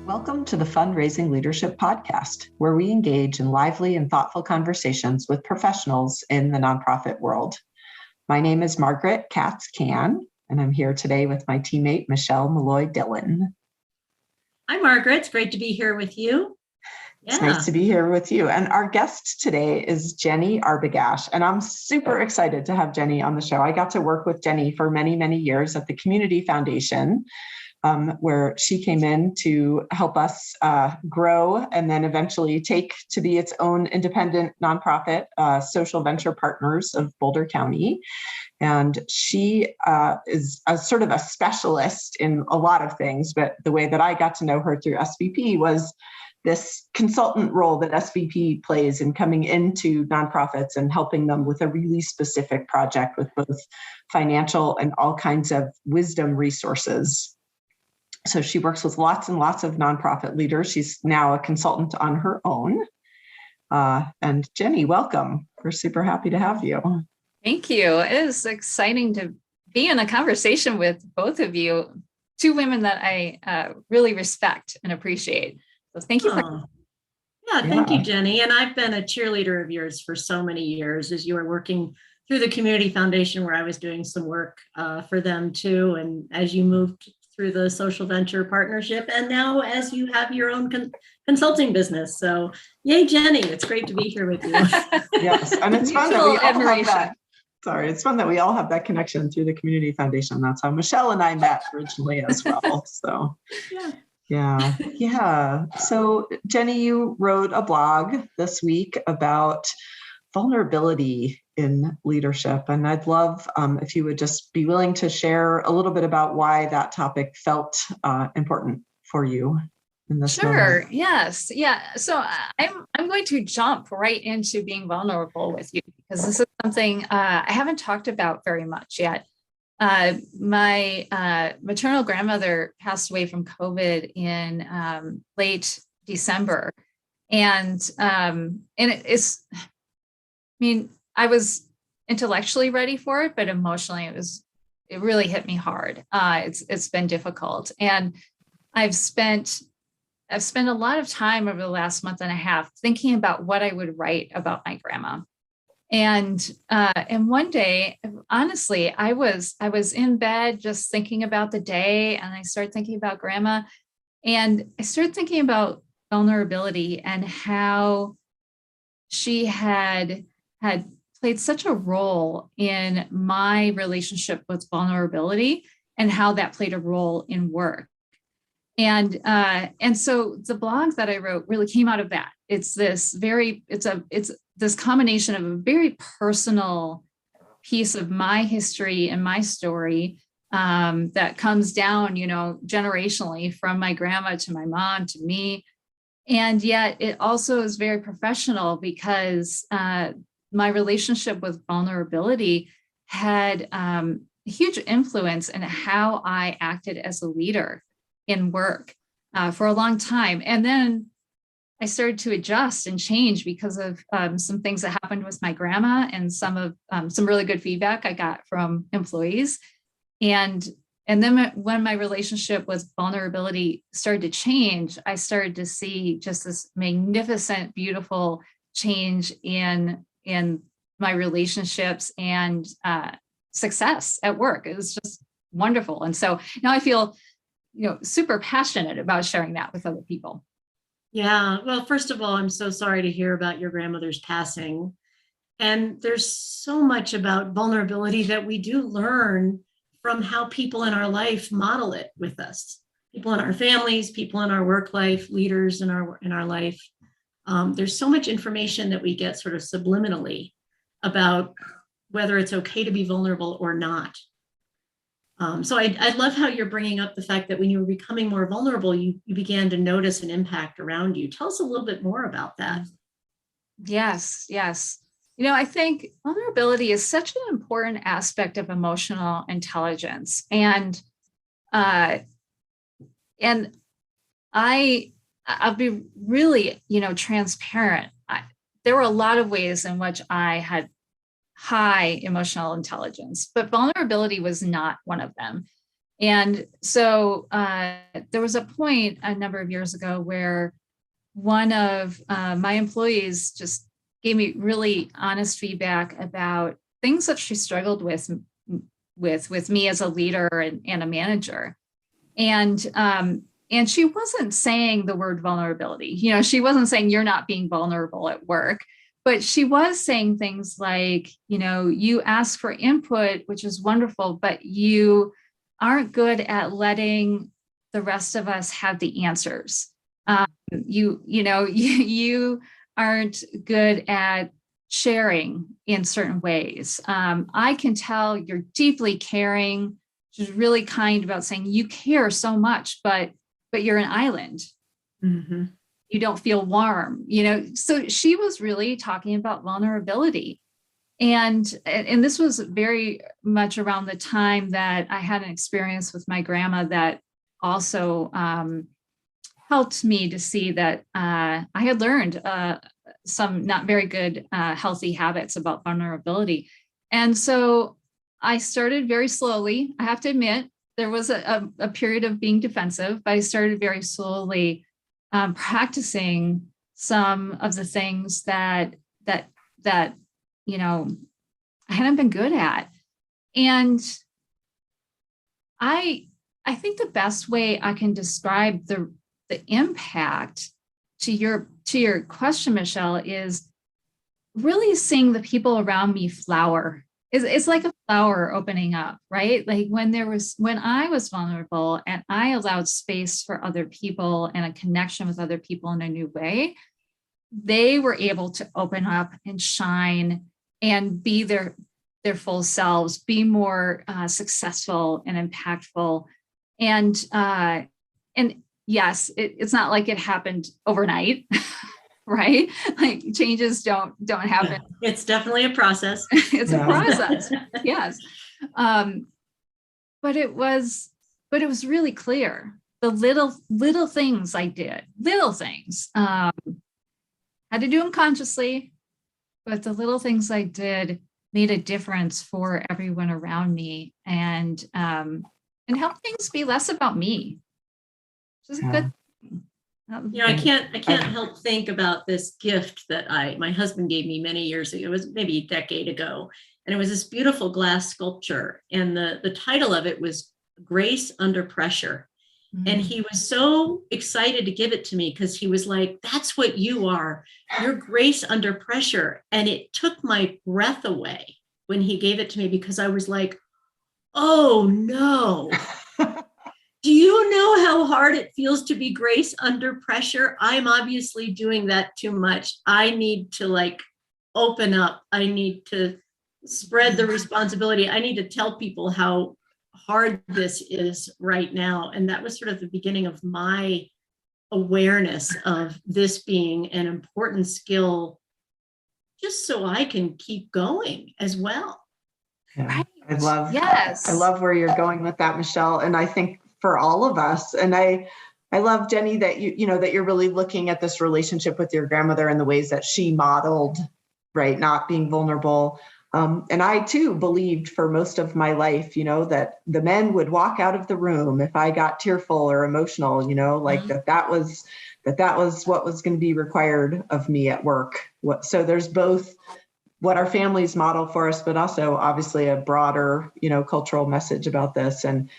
Welcome to the Fundraising Leadership Podcast, where we engage in lively and thoughtful conversations with professionals in the nonprofit world. My name is Margaret Katz-Can, and I'm here today with my teammate, Michelle Malloy-Dillon. Hi, Margaret. It's great to be here with you. It's nice to be here with you. And our guest today is Jennie Arbogash, and I'm super excited to have Jennie on the show. I got to work with Jennie for many, many years at the Community Foundation, where she came in to help us grow and then eventually take to be its own independent nonprofit, Social Venture Partners of Boulder County. And she is a sort of a specialist in a lot of things, but the way that I got to know her through SVP was this consultant role that SVP plays in coming into nonprofits and helping them with a really specific project with both financial and all kinds of wisdom resources. So she works with lots and lots of nonprofit leaders. She's now a consultant on her own. And Jennie, welcome. We're super happy to have you. Thank you. It is exciting to be in a conversation with both of you, two women that I really respect and appreciate. So thank you. Thank you, Jennie. And I've been a cheerleader of yours for so many years as you were working through the Community Foundation, where I was doing some work for them too. And as you moved through the Social Venture Partnership, and now as you have your own consulting business. So yay, Jennie, it's great to be here with you. Yes, and it's fun that we all have that. Sorry, it's fun that we all have that connection through the Community Foundation. That's how Michelle and I met originally as well. So yeah. So Jennie, you wrote a blog this week about vulnerability in leadership. And I'd love if you would just be willing to share a little bit about why that topic felt important for you in this moment. Yes. Yeah. So I'm going to jump right into being vulnerable with you, because this is something I haven't talked about very much yet. My maternal grandmother passed away from COVID in late December. And I was intellectually ready for it, but emotionally it really hit me hard. It's been difficult. And I've spent a lot of time over the last month and a half thinking about what I would write about my grandma. And one day, honestly, I was in bed just thinking about the day, and I started thinking about grandma, and I started thinking about vulnerability and how she had played such a role in my relationship with vulnerability and how that played a role in work. And so the blog that I wrote really came out of that. It's this combination of a very personal piece of my history and my story that comes down, generationally from my grandma to my mom to me. And yet it also is very professional, because my relationship with vulnerability had a huge influence in how I acted as a leader in work for a long time. And then I started to adjust and change because of some things that happened with my grandma and some really good feedback I got from employees. And then when my relationship with vulnerability started to change, I started to see just this magnificent, beautiful change in my relationships and success at work. It was just wonderful. And so now I feel, super passionate about sharing that with other people. Yeah. Well, first of all, I'm so sorry to hear about your grandmother's passing. And there's so much about vulnerability that we do learn from how people in our life model it with us. People in our families, people in our work life, leaders in our life. There's so much information that we get sort of subliminally about whether it's okay to be vulnerable or not. So I love how you're bringing up the fact that when you were becoming more vulnerable, you began to notice an impact around you. Tell us a little bit more about that. Yes. I think vulnerability is such an important aspect of emotional intelligence. And I'll be really, transparent. There were a lot of ways in which I had high emotional intelligence, but vulnerability was not one of them. And so there was a point a number of years ago where one of my employees just gave me really honest feedback about things that she struggled with me as a leader and a manager. And she wasn't saying the word vulnerability. You know, she wasn't saying you're not being vulnerable at work, but she was saying things like, you know, you ask for input, which is wonderful, but you aren't good at letting the rest of us have the answers. You aren't good at sharing in certain ways. I can tell you're deeply caring, which is really kind about saying you care so much, but you're an island. Mm-hmm. You don't feel warm, you know? So she was really talking about vulnerability. And this was very much around the time that I had an experience with my grandma that also helped me to see that I had learned some not very good healthy habits about vulnerability. And so I started very slowly. I have to admit, there was a period of being defensive, but I started very slowly practicing some of the things that you know, I hadn't been good at. And I think the best way I can describe the impact to your question, Michelle, is really seeing the people around me flower. It's like a flower opening up, right? Like when I was vulnerable and I allowed space for other people and a connection with other people in a new way, they were able to open up and shine and be their full selves, be more successful and impactful. And yes, it's not like it happened overnight, right? Like changes don't happen. It's definitely a process. It's a process. Yes. But it was really clear. The little things I did, little things, had to do them consciously, but the little things I did made a difference for everyone around me and helped things be less about me, which is a good thing. You know, I can't help think about this gift that my husband gave me many years ago. It was maybe a decade ago. And it was this beautiful glass sculpture. And the title of it was Grace Under Pressure. Mm-hmm. And he was so excited to give it to me because he was like, that's what you are. You're grace under pressure. And it took my breath away when he gave it to me because I was like, oh no. Do you know how hard it feels to be grace under pressure? I'm obviously doing that too much. I need to open up. I need to spread the responsibility. I need to tell people how hard this is right now. And that was sort of the beginning of my awareness of this being an important skill, just so I can keep going as well. Yeah, right. I love where you're going with that, Michelle. And I think for all of us, and I love, Jennie, that that you're really looking at this relationship with your grandmother and the ways that she modeled, right, not being vulnerable. And I too believed for most of my life, that the men would walk out of the room if I got tearful or emotional, that was what was going to be required of me at work. So there's both what our families model for us, but also obviously a broader, cultural message about this. And,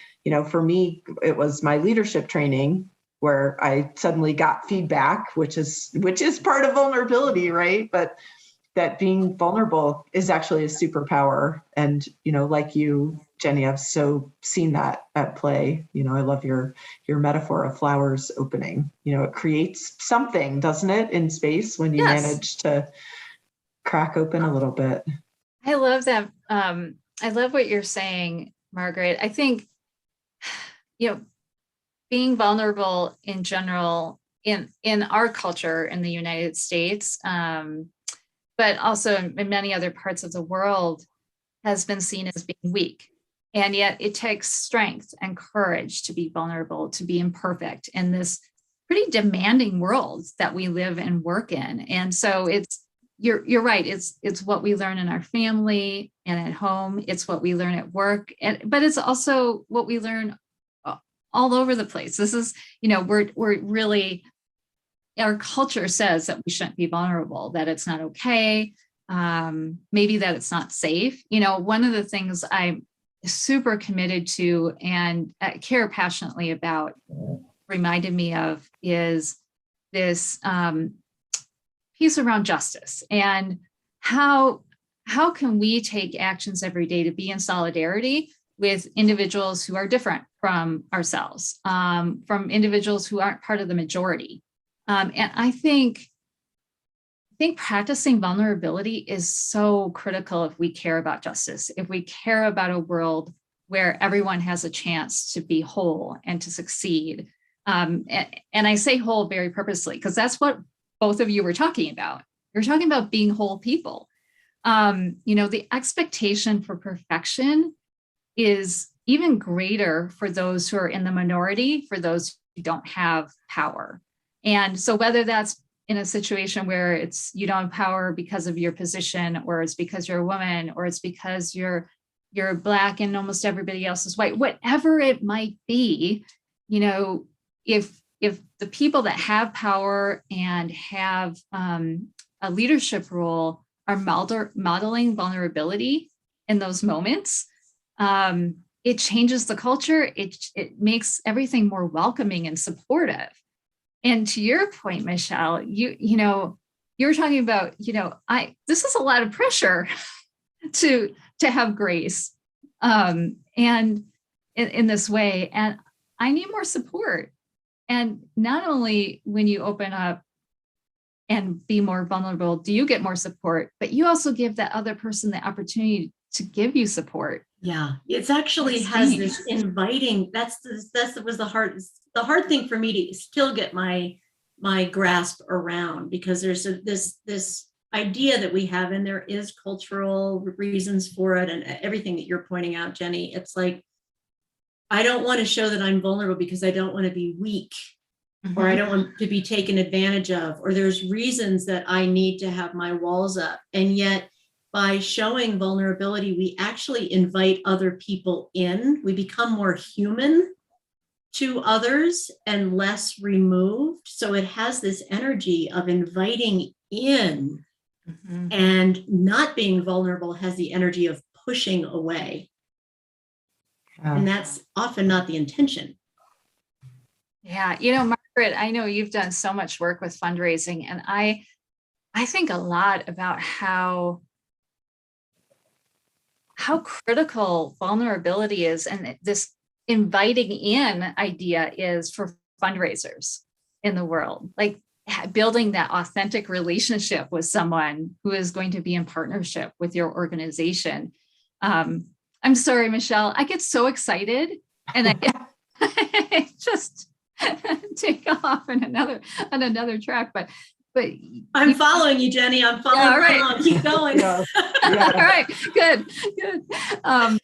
for me, it was my leadership training where I suddenly got feedback, which is part of vulnerability, right? But that being vulnerable is actually a superpower. And, like you, Jennie, I've so seen that at play. I love your metaphor of flowers opening. It creates something, doesn't it, in space when you manage to crack open a little bit. I love that. I love what you're saying, Margaret. I think, being vulnerable in general in our culture in the United States, but also in many other parts of the world, has been seen as being weak. And yet it takes strength and courage to be vulnerable, to be imperfect in this pretty demanding world that we live and work in. And so you're right. It's what we learn in our family and at home. It's what we learn at work, but it's also what we learn all over the place. This is, we're really, our culture says that we shouldn't be vulnerable, that it's not okay, maybe that it's not safe. One of the things I'm super committed to and care passionately about, reminded me of, is this piece around justice and how can we take actions every day to be in solidarity with individuals who are different from ourselves, from individuals who aren't part of the majority. And I think practicing vulnerability is so critical if we care about justice, if we care about a world where everyone has a chance to be whole and to succeed. And I say whole very purposely, because that's what both of you were talking about. You're talking about being whole people. The expectation for perfection is even greater for those who are in the minority, for those who don't have power. And so whether that's in a situation where it's you don't have power because of your position, or it's because you're a woman, or it's because you're Black and almost everybody else is white, whatever it might be, if the people that have power and have a leadership role are modeling vulnerability in those moments, it changes the culture. It makes everything more welcoming and supportive. And to your point, Michelle, you were talking about, this is a lot of pressure to have grace, and in this way, and I need more support. And not only when you open up and be more vulnerable, do you get more support, but you also give that other person the opportunity to give you support. Yeah, it's actually has this inviting. That was the hard thing for me to still get my grasp around, because there's this idea that we have, and there is cultural reasons for it, and everything that you're pointing out, Jenny. It's like, I don't want to show that I'm vulnerable because I don't want to be weak, or I don't want to be taken advantage of, or there's reasons that I need to have my walls up. And yet, by showing vulnerability, we actually invite other people in. We become more human to others and less removed. So it has this energy of inviting in, and not being vulnerable has the energy of pushing away. And that's often not the intention. Yeah, Margaret, I know you've done so much work with fundraising, and I think a lot about how critical vulnerability is, and this inviting in idea is for fundraisers in the world, like building that authentic relationship with someone who is going to be in partnership with your organization. I'm sorry, Michelle, I get so excited and I just take off on another track, but I'm following you, Jenny. I'm following along. Keep going. Yeah. All right, good. I'm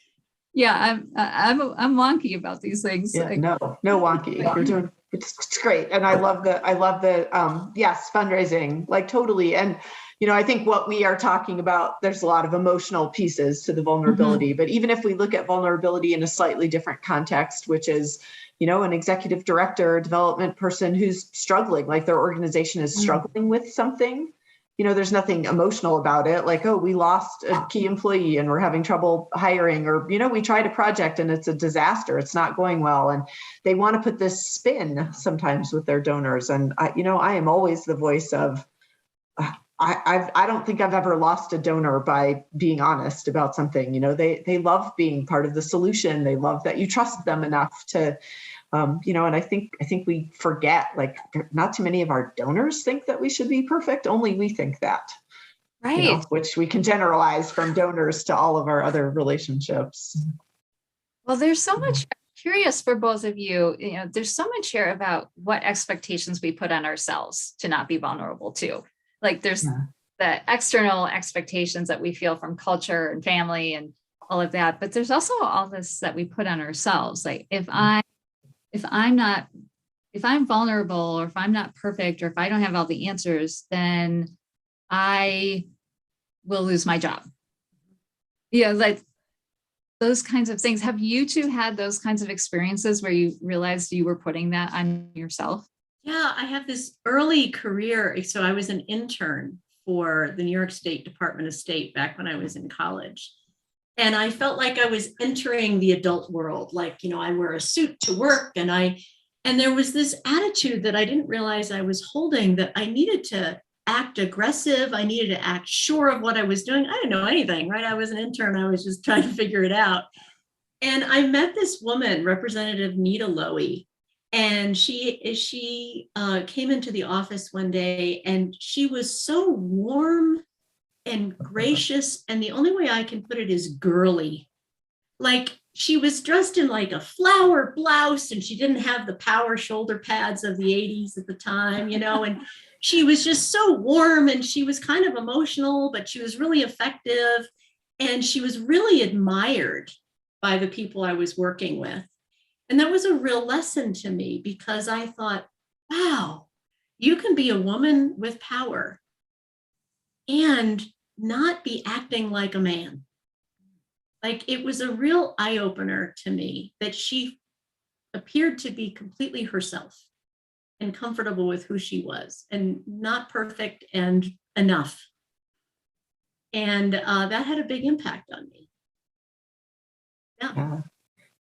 wonky about these things. Yeah, no wonky. You're doing it's great, and I love the yes, fundraising, like totally. And I think what we are talking about, there's a lot of emotional pieces to the vulnerability. But even if we look at vulnerability in a slightly different context, which is an executive director, a development person who's struggling, like their organization is struggling with something, there's nothing emotional about it. Like, oh, we lost a key employee and we're having trouble hiring, or, we tried a project and it's a disaster. It's not going well. And they want to put this spin sometimes with their donors. And I am always the voice of, I don't think I've ever lost a donor by being honest about something. They love being part of the solution. They love that you trust them enough to, and I think we forget, like, not too many of our donors think that we should be perfect. Only we think that, right? Which we can generalize from donors to all of our other relationships. Well, there's so much. Curious for both of you. There's so much here about what expectations we put on ourselves to not be vulnerable to. Like, there's the external expectations that we feel from culture and family and all of that, but there's also all this that we put on ourselves. Like, if I'm vulnerable, or if I'm not perfect, or if I don't have all the answers, then I will lose my job. Like those kinds of things. Have you two had those kinds of experiences where you realized you were putting that on yourself? Yeah, I have this early career. So I was an intern for the New York State Department of State back when I was in college. And I felt like I was entering the adult world. Like, I wear a suit to work, and there was this attitude that I didn't realize I was holding, that I needed to act aggressive. I needed to act sure of what I was doing. I didn't know anything, right? I was an intern. I was just trying to figure it out. And I met this woman, Representative Nita Lowy, and she came into the office one day, and she was so warm and gracious. And the only way I can put it is girly. Like, she was dressed in like a flower blouse, and she didn't have the power shoulder pads of the 80s at the time, and she was just so warm, and she was kind of emotional, but she was really effective. And she was really admired by the people I was working with. And that was a real lesson to me, because I thought, wow, you can be a woman with power and not be acting like a man. Like, it was a real eye-opener to me that she appeared to be completely herself and comfortable with who she was, and not perfect and enough. And that had a big impact on me. Yeah.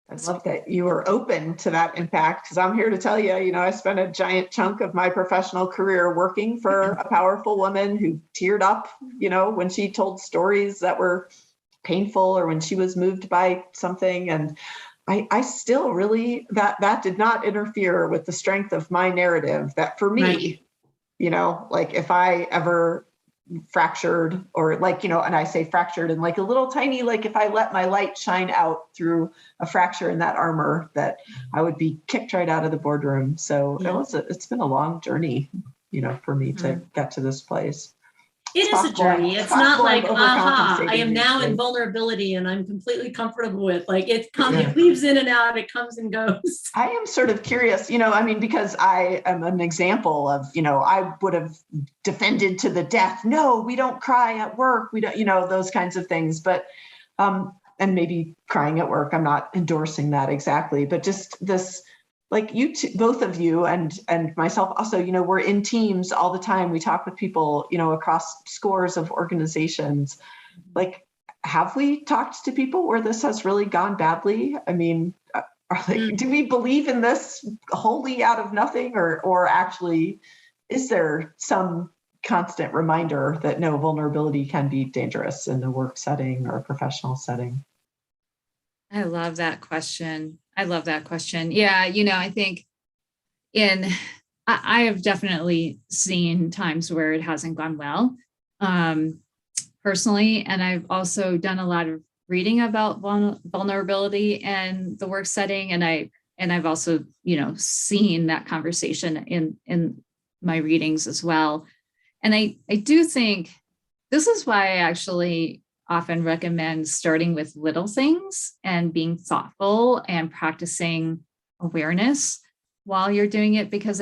I love that you were open to that impact, because I'm here to tell you, I spent a giant chunk of my professional career working for a powerful woman who teared up, when she told stories that were painful, or when she was moved by something. And I still really, that did not interfere with the strength of my narrative, that for me, right. Like, if I ever fractured, or and I say fractured and like a little tiny, like if I let my light shine out through a fracture in that armor, that I would be kicked right out of the boardroom. So it's been a long journey, for me to get to this place. It is a journey. It's not like, aha, I am now in vulnerability and I'm completely comfortable with, like, it weaves in and out, it comes and goes. I am sort of curious, because I am an example of, I would have defended to the death. No, we don't cry at work. We don't, those kinds of things. But, and maybe crying at work, I'm not endorsing that exactly, but just this, like, you two, both of you and myself also, we're in teams all the time. We talk with people, across scores of organizations. Like, have we talked to people where this has really gone badly? I mean, do we believe in this wholly out of nothing, or actually is there some constant reminder that no, vulnerability can be dangerous in a work setting or a professional setting? I love that question. Yeah, I think I have definitely seen times where it hasn't gone well, personally. And I've also done a lot of reading about vulnerability in the work setting. And I've also, seen that conversation in my readings as well. And I do think this is why I actually often recommend starting with little things and being thoughtful and practicing awareness while you're doing it, because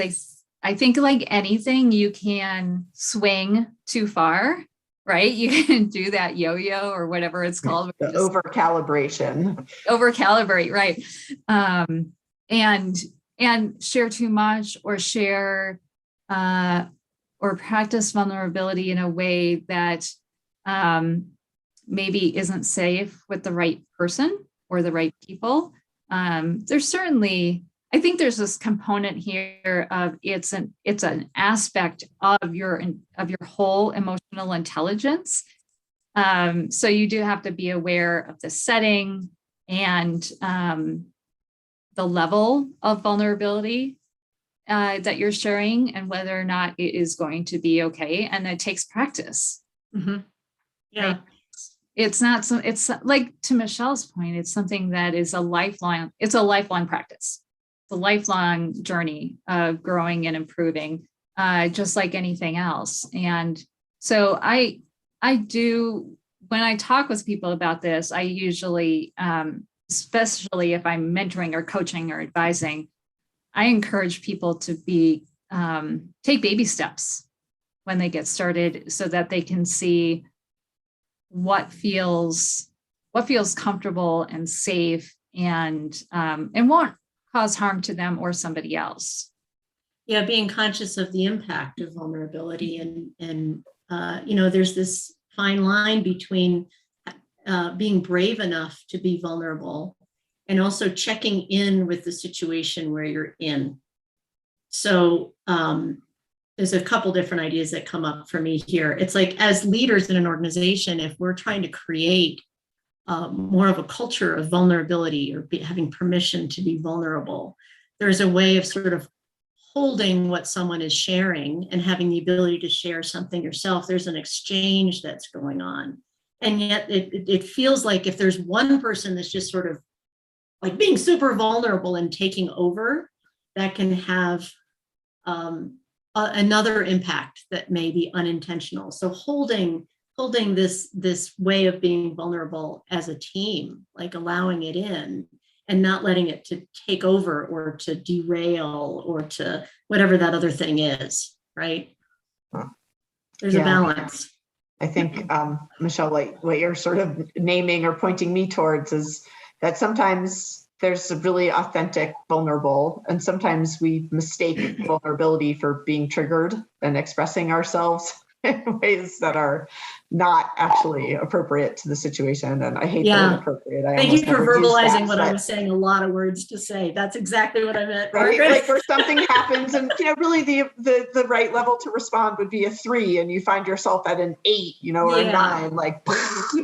I think, like anything, you can swing too far, right? You can do that yo-yo or whatever it's called. Over calibration. Over calibrate, right. And share too much, or share or practice vulnerability in a way that maybe isn't safe with the right person or the right people. There's certainly, I think there's this component here of it's an aspect of your whole emotional intelligence. So you do have to be aware of the setting and the level of vulnerability that you're sharing, and whether or not it is going to be okay. And it takes practice. Mm-hmm. Yeah. Right? It's like, to Michelle's point, it's something that is a lifelong practice. It's a lifelong journey of growing and improving, just like anything else. And so I do, when I talk with people about this, I usually, especially if I'm mentoring or coaching or advising, I encourage people to take baby steps when they get started, so that they can see what feels what feels comfortable and safe and won't cause harm to them or somebody else. Yeah, being conscious of the impact of vulnerability, and there's this fine line between being brave enough to be vulnerable and also checking in with the situation where you're in. So there's a couple different ideas that come up for me here. It's like, as leaders in an organization, if we're trying to create more of a culture of vulnerability, or having permission to be vulnerable, there's a way of sort of holding what someone is sharing and having the ability to share something yourself. There's an exchange that's going on. And yet it feels like if there's one person that's just sort of like being super vulnerable and taking over, that can have another impact that may be unintentional. So holding this way of being vulnerable as a team, like allowing it in and not letting it to take over or to derail or to whatever that other thing is, right? There's a balance. I think, Michelle, like what you're sort of naming or pointing me towards is that sometimes there's a really authentic vulnerable, and sometimes we mistake vulnerability for being triggered and expressing ourselves in ways that are not actually appropriate to the situation. And I hate the word appropriate. Thank you for verbalizing what I was saying. A lot of words to say. That's exactly what I meant. Right? Like where something happens and really the right level to respond would be a 3, and you find yourself at an 8, or a 9, like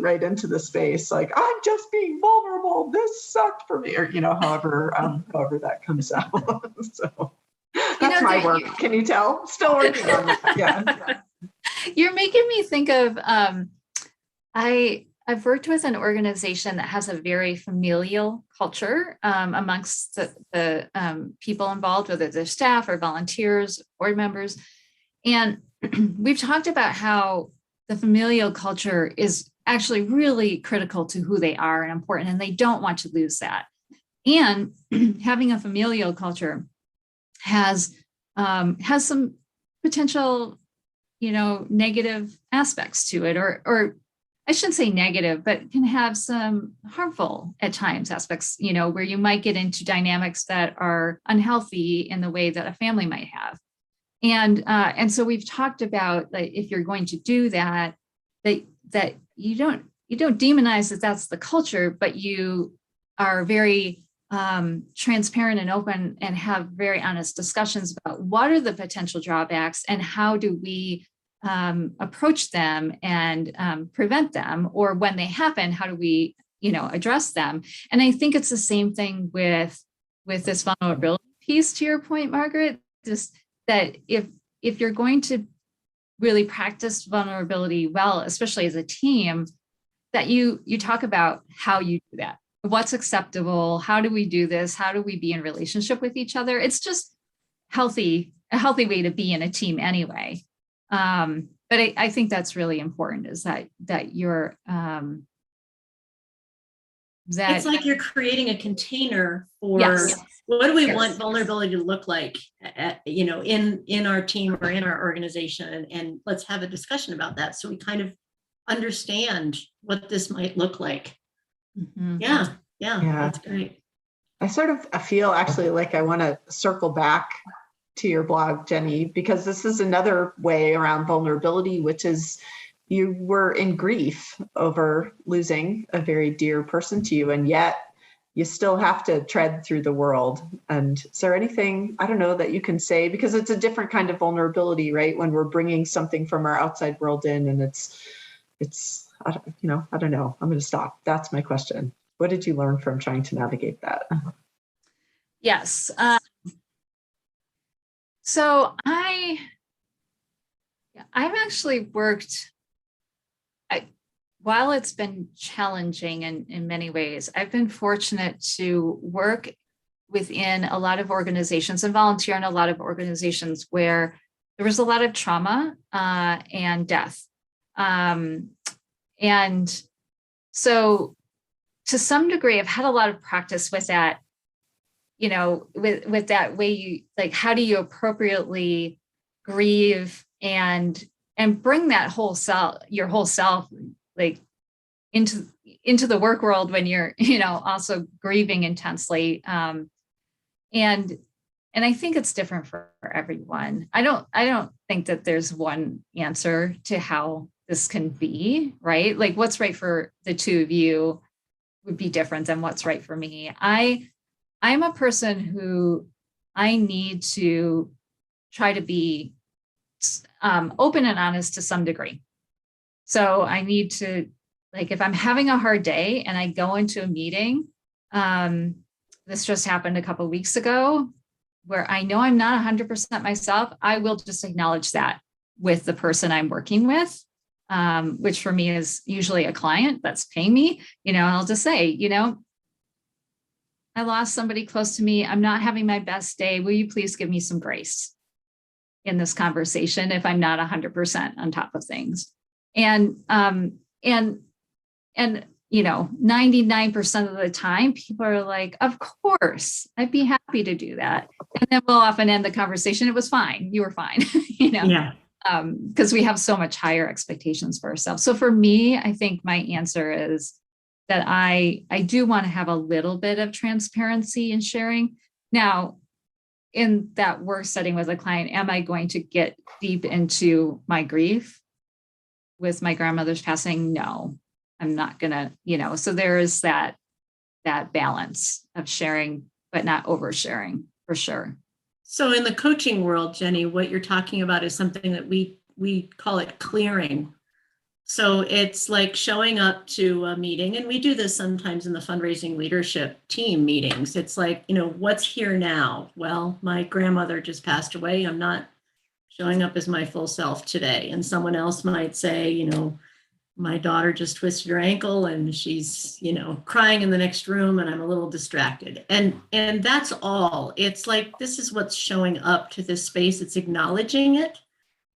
right into the space. Like, I'm just being vulnerable. This sucked for me, or however that comes out. So that's my work. Can you tell? Still working on that. Yeah. You're making me think of, I've worked with an organization that has a very familial culture amongst the people involved, whether they're staff or volunteers, board members. And we've talked about how the familial culture is actually really critical to who they are and important, and they don't want to lose that. And having a familial culture has some potential negative aspects to it, or I shouldn't say negative, but can have some harmful at times aspects, where you might get into dynamics that are unhealthy in the way that a family might have. And so we've talked about, like, if you're going to do that you don't demonize that that's the culture, but you are very transparent and open and have very honest discussions about what are the potential drawbacks and how do we approach them and prevent them, or when they happen, how do we address them. And I think it's the same thing with this vulnerability piece, to your point, Margaret, just that if you're going to really practice vulnerability well, especially as a team, that you talk about how you do that. What's acceptable? How do we do this? How do we be in relationship with each other? It's just a healthy way to be in a team anyway. But I think that's really important, is that you're it's like you're creating a container for what do we want vulnerability to look like, in our team or in our organization, and let's have a discussion about that so we kind of understand what this might look like. Mm-hmm. Yeah, that's great. I feel actually like I want to circle back to your blog, Jennie, because this is another way around vulnerability, which is you were in grief over losing a very dear person to you, and yet you still have to tread through the world. And is there anything, I don't know, that you can say, because it's a different kind of vulnerability, right? When we're bringing something from our outside world in, and it's I don't know. I'm going to stop. That's my question. What did you learn from trying to navigate that? Yes. So I've actually worked, while it's been challenging in many ways, I've been fortunate to work within a lot of organizations and volunteer in a lot of organizations where there was a lot of trauma and death. And so to some degree, I've had a lot of practice with that, with that way you, like, how do you appropriately grieve and bring that whole self, your whole self, like into the work world when you're, also grieving intensely. And I think it's different for everyone. I don't think that there's one answer to how this can be, right? Like what's right for the two of you would be different than what's right for me. I'm a person who I need to try to be open and honest to some degree. So I need to, like, if I'm having a hard day and I go into a meeting, this just happened a couple of weeks ago, where I know I'm not 100% myself, I will just acknowledge that with the person I'm working with, which for me is usually a client that's paying me, and I'll just say, I lost somebody close to me. I'm not having my best day. Will you please give me some grace in this conversation if I'm not 100% on top of things? And 99% of the time, people are like, of course, I'd be happy to do that. And then we'll often end the conversation. It was fine. You were fine, Yeah. Because we have so much higher expectations for ourselves. So for me, I think my answer is that I do want to have a little bit of transparency in sharing. Now, in that work setting with a client, am I going to get deep into my grief with my grandmother's passing? No, I'm not gonna, so there is that balance of sharing, but not oversharing, for sure. So in the coaching world, Jennie, what you're talking about is something that we call it clearing. So it's like showing up to a meeting, and we do this sometimes in the fundraising leadership team meetings. It's like, what's here now? Well, my grandmother just passed away. I'm not showing up as my full self today. And someone else might say, my daughter just twisted her ankle and she's, crying in the next room and I'm a little distracted. And that's all. It's like, this is what's showing up to this space. It's acknowledging it,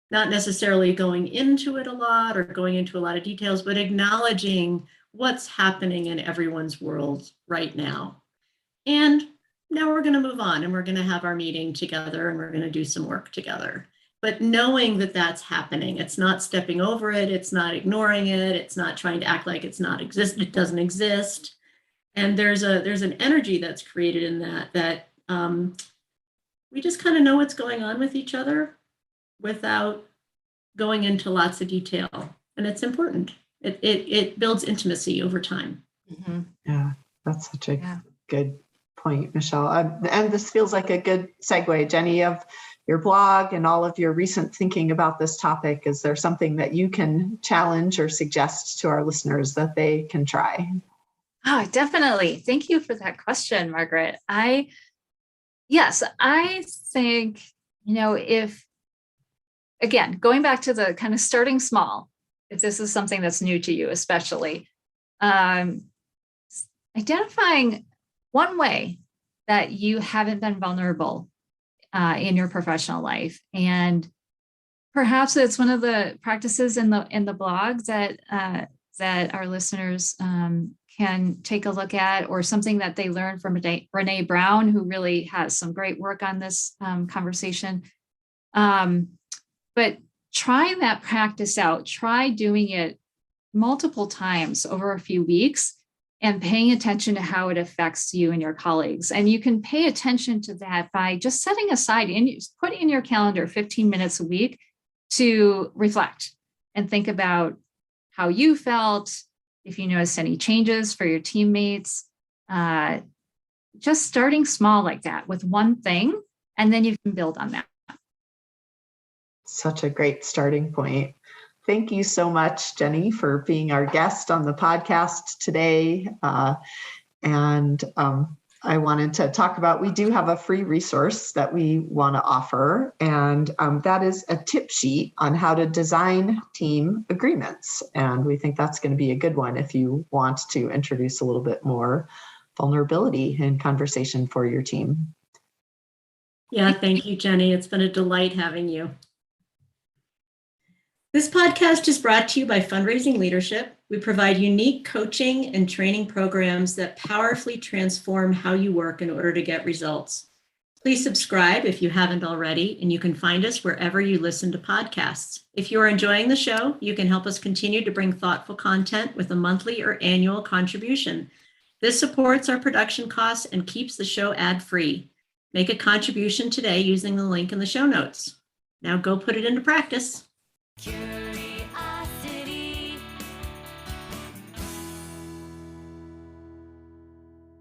not necessarily going into it a lot or going into a lot of details, but acknowledging what's happening in everyone's world right now. And now we're going to move on and we're going to have our meeting together and we're going to do some work together. But knowing that that's happening, it's not stepping over it, it's not ignoring it, it's not trying to act like it doesn't exist. And there's an energy that's created in that we just kind of know what's going on with each other without going into lots of detail. And it's important. It builds intimacy over time. Mm-hmm. Yeah, that's such a good point, Michelle. And this feels like a good segue, Jennie, of your blog and all of your recent thinking about this topic. Is there something that you can challenge or suggest to our listeners that they can try? Oh, definitely. Thank you for that question, Margaret. I think, if, again, going back to the kind of starting small, if this is something that's new to you, especially, identifying one way that you haven't been vulnerable in your professional life. And perhaps it's one of the practices in the blog that our listeners can take a look at, or something that they learned from Brene Brown, who really has some great work on this conversation. But try that practice out. Try doing it multiple times over a few weeks and paying attention to how it affects you and your colleagues. And you can pay attention to that by just setting aside, put in your calendar 15 minutes a week to reflect and think about how you felt, if you noticed any changes for your teammates. Just starting small like that with one thing, and then you can build on that. Such a great starting point. Thank you so much, Jennie, for being our guest on the podcast today. And I wanted to talk about, we do have a free resource that we want to offer, and that is a tip sheet on how to design team agreements. And we think that's going to be a good one if you want to introduce a little bit more vulnerability in conversation for your team. Yeah, thank you, Jennie. It's been a delight having you. This podcast is brought to you by Fundraising Leadership. We provide unique coaching and training programs that powerfully transform how you work in order to get results. Please subscribe if you haven't already, and you can find us wherever you listen to podcasts. If you are enjoying the show, you can help us continue to bring thoughtful content with a monthly or annual contribution. This supports our production costs and keeps the show ad-free. Make a contribution today using the link in the show notes. Now go put it into practice.